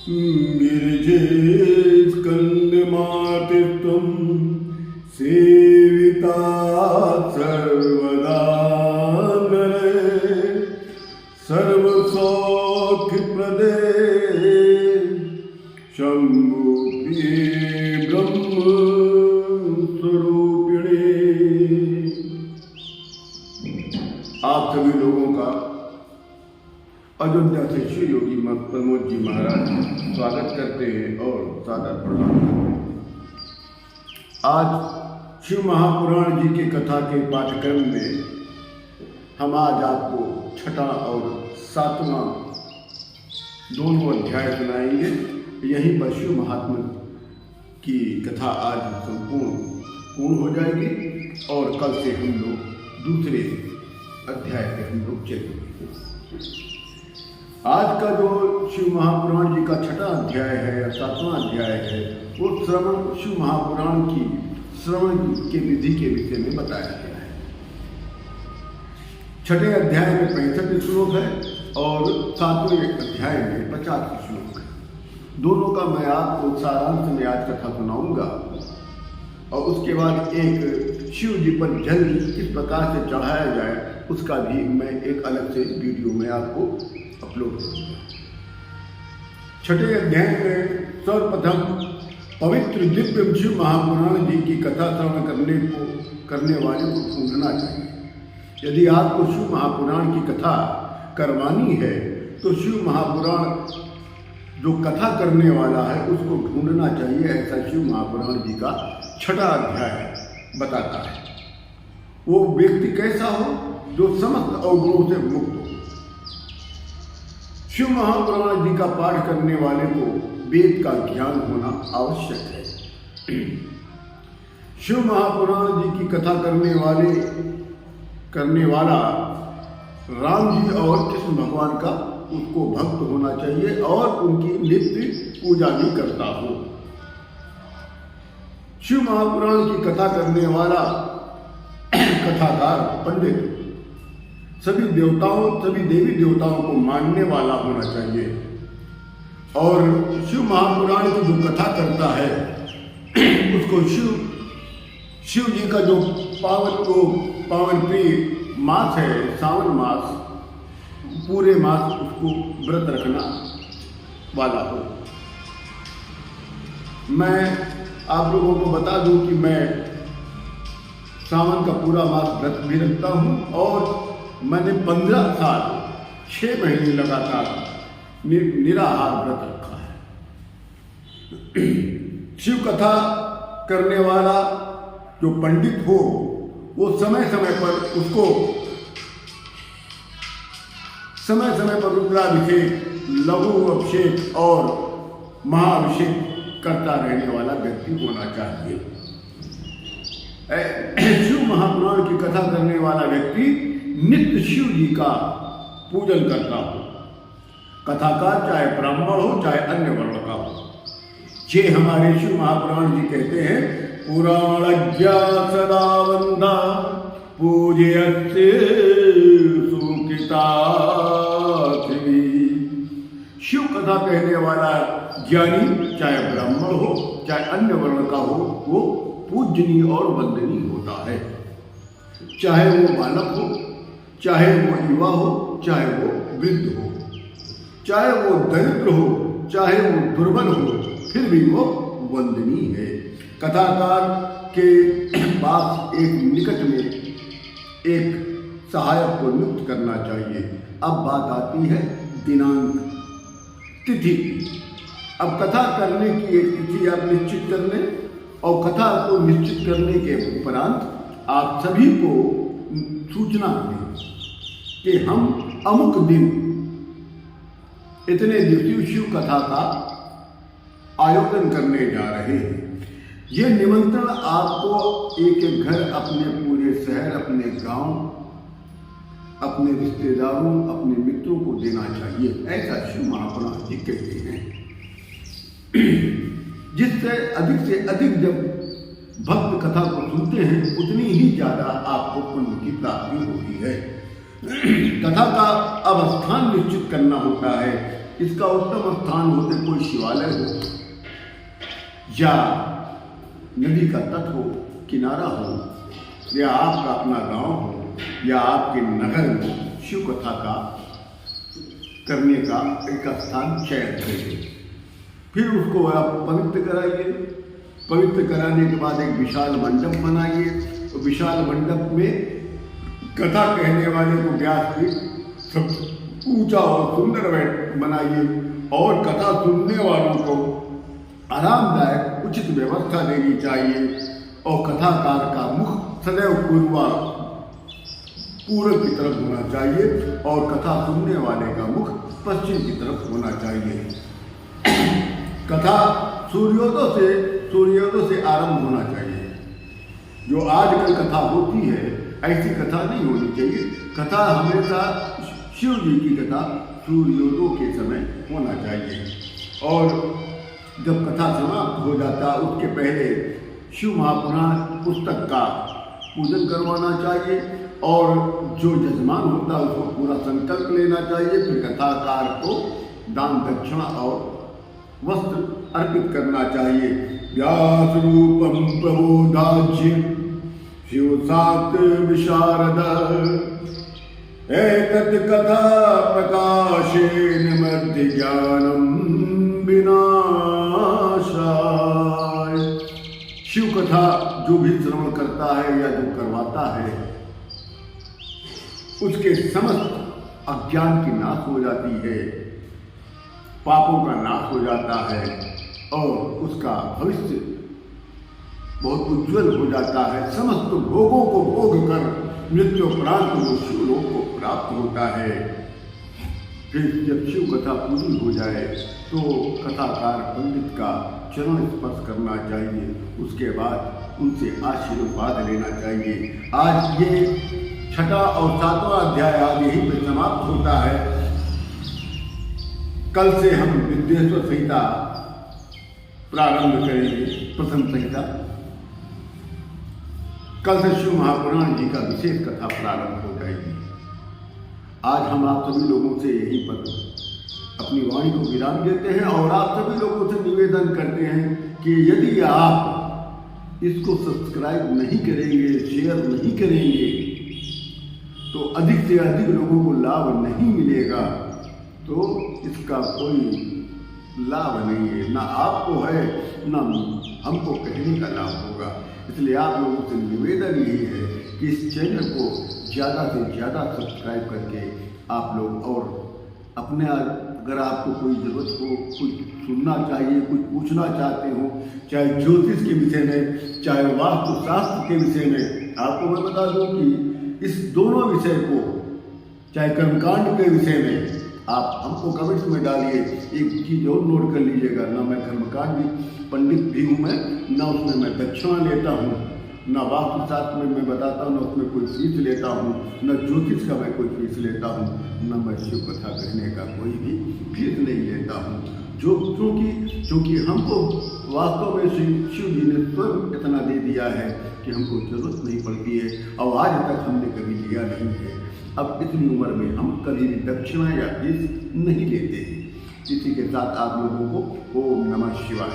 गिरिजे स्कन्दमातृत्वं सेविता सर्वदा नरे सर्वसौख्यप्रदे शम्भुप्रिये ब्रह्मस्वरूपिणे। आप सभी लोगों का अयोध्या से श्री योगी प्रमोद जी महाराज स्वागत करते हैं और सादर प्रणाम करते हैं। आज शिव महापुराण जी की कथा के पाठ्यक्रम में हम आज आपको छठा और सातवां दोनों अध्याय सुनाएंगे। यहीं पर शिव महात्मा की कथा आज पूर्ण हो जाएगी और कल से हम लोग दूसरे अध्याय पे हम लोग चलेंगे। आज का जो शिव महापुराण जी का छठा अध्याय है या सातवां अध्याय है वो श्रवण शिव महापुराण की श्रवण के विधि के विषय में बताया गया है। छठे अध्याय में 65 श्लोक है और सातवें अध्याय में 50 श्लोक है। दोनों का मैं आपको सारांश में आज कथा सुनाऊंगा और उसके बाद एक शिव जी पर जल किस प्रकार से चढ़ाया जाए उसका भी मैं एक अलग से वीडियो में आपको अपलोड करूंगा। छठे अध्याय में सर्वप्रथम पवित्र दिव्य शिव महापुराण जी की कथा श्रवण करने वाले को ढूंढना चाहिए। यदि आपको शिव महापुराण की कथा करवानी है तो शिव महापुराण जो कथा करने वाला है उसको ढूंढना चाहिए। ऐसा शिव महापुराण जी का छठा अध्याय बताता है। वो व्यक्ति कैसा हो जो समस्त अवगुणों से मुक्त हो। शिव महापुराण जी का पाठ करने वाले को वेद का ज्ञान होना आवश्यक है। शिव महापुराण जी की कथा करने वाला राम जी और कृष्ण भगवान का उसको भक्त होना चाहिए और उनकी नित्य पूजा भी करता हो। शिव महापुराण की कथा करने वाला कथाकार पंडित सभी देवी देवताओं को मानने वाला होना चाहिए और शिव महापुराण की जो कथा करता है उसको शिव जी का जो पावन प्रिय मास है सावन मास, पूरे मास उसको व्रत रखना वाला हो। मैं आप लोगों को बता दूं कि मैं सावन का पूरा मास व्रत भी रखता हूं और मैंने 15 साल 6 महीने लगातार निराहार व्रत रखा है। शिव कथा करने वाला जो पंडित हो वो समय समय पर रुद्राभिषेक, लघु अभिषेक और महाअभिषेक करता रहने वाला व्यक्ति होना चाहिए। शिव महापुराण की कथा करने वाला व्यक्ति नित्य शिव जी का पूजन करता हो। कथाकार चाहे ब्राह्मण हो चाहे अन्य वर्ण का हो। जे हमारे शिव महापुराण जी कहते हैं पुराणज्ञा सदा वंदा पूजयते सुकृता। शिव कथा कहने वाला ज्ञानी चाहे ब्राह्मण हो चाहे अन्य वर्ण का हो वो पूजनीय और वंदनीय होता है। चाहे वो बालक हो, चाहे वो युवा हो, चाहे वो वृद्ध हो, चाहे वो दरिद्र हो, चाहे वो दुर्बल हो, फिर भी वो वंदनीय है। कथाकार के पास एक निकट में एक सहायक को नियुक्त करना चाहिए। अब बात आती है दिनांक तिथि। अब कथा करने की एक तिथि आप निश्चित कर लें और कथा को निश्चित करने के उपरांत आप सभी को सूचना दें कि हम अमुक दिन इतने दिवसीय शिव कथा का आयोजन करने जा रहे हैं। ये निमंत्रण आपको एक एक घर, अपने पूरे शहर, अपने गांव, अपने रिश्तेदारों, अपने मित्रों को देना चाहिए। ऐसा शिव महापुराण जी कहते हैं। जिससे अधिक जब भक्त कथा को सुनते हैं उतनी ही ज्यादा आपको पुण्य की प्राप्ति होती है। कथा का अब स्थान निश्चित करना होता है इसका उत्तम स्थान होते कोई शिवालय हो या नदी का तट हो, किनारा हो, या आपका अपना गांव हो, या आपके नगर में शिव कथा का करने का एक स्थान चयन करिए। फिर उसको आप पवित्र कराइए। पवित्र कराने के बाद एक विशाल मंडप बनाइए। तो विशाल मंडप में कथा कहने वाले को व्यासपीठ सब ऊंचा और सुंदर बनाइए और कथा सुनने वालों को आरामदायक उचित व्यवस्था देनी चाहिए और कथाकार का मुख सदैव पूर्व की तरफ होना चाहिए और कथा सुनने वाले का मुख पश्चिम की तरफ होना चाहिए। कथा सूर्योदय से आरंभ होना चाहिए। जो आजकल कथा होती है ऐसी कथा नहीं होनी चाहिए। कथा हमेशा शिव जी की कथा सूर्योदय के समय होना चाहिए और जब कथा समाप्त हो जाता उसके पहले शिव महापुराण पुस्तक का पूजन करवाना चाहिए और जो यजमान होता है उसको पूरा संकल्प लेना चाहिए। फिर कथाकार को दान दक्षिणा और वस्त्र अर्पित करना चाहिए। व्यास रूपम प्रबोधाज्य शिव सात विशारद एतत् कथा प्रकाशेन मध्य ज्ञानम विनाशाय। शिव कथा जो भी श्रवण करता है या जो करवाता है उसके समस्त अज्ञान की नाश हो जाती है, पापों का नाश हो जाता है और उसका भविष्य बहुत उज्जवल हो जाता है। समस्त भोगों को भोग कर मृत्युपरांत वो शिवलोक को प्राप्त होता है। फिर जब शिव कथा पूरी हो जाए तो कथाकार पंडित का चरण स्पर्श करना चाहिए। उसके बाद उनसे आशीर्वाद लेना चाहिए। आज ये छठा और सातवां अध्याय आज यहीं पर समाप्त होता है। कल से हम विद्वेश्वर संहिता प्रारंभ करेंगे, प्रथम संहिता। कल से शिव महापुराण जी का विशेष कथा प्रारंभ हो जाएगी। आज हम आप सभी लोगों से यहीं पर अपनी वाणी को विराम देते हैं और आप सभी लोगों से निवेदन करते हैं कि यदि आप इसको सब्सक्राइब नहीं करेंगे, शेयर नहीं करेंगे तो अधिक से अधिक लोगों को लाभ नहीं मिलेगा। तो इसका कोई लाभ नहीं है, ना आपको है ना हमको कहने का लाभ होगा। इसलिए आप लोगों से निवेदन यही है कि इस चैनल को ज़्यादा से ज़्यादा सब्सक्राइब करके आप लोग और अपने अगर आपको कोई ज़रूरत हो, कुछ सुनना चाहिए, कुछ पूछना चाहते हो, चाहे ज्योतिष के विषय में, चाहे वास्तुशास्त्र के विषय में, आपको मैं बता दूं कि इस दोनों विषय को, चाहे कर्मकांड के विषय में, आप हमको कमेंट्स में डालिए। एक चीज़ और नोट कर लीजिएगा, ना मैं कर्मकांड पंडित भी हूँ मैं, ना उसमें मैं दक्षिणा लेता हूँ, ना वास्तुशास्त्र में मैं बताता हूँ, ना उसमें कोई फीस लेता हूँ, न ज्योतिष का मैं कोई फीस लेता हूँ, न मैं शिव कथा कहने का कोई भी फीस नहीं लेता हूँ। क्योंकि हमको वास्तव में शिव जी ने स्वयं इतना दे दिया है कि हमको जरूरत नहीं पड़ती है और आज तक हमने कभी लिया नहीं है। अब इतनी उम्र में हम कभी भी दक्षिणा या फीस नहीं लेते हैं। इसी के साथ आप लोगों को ओम नमः शिवाय।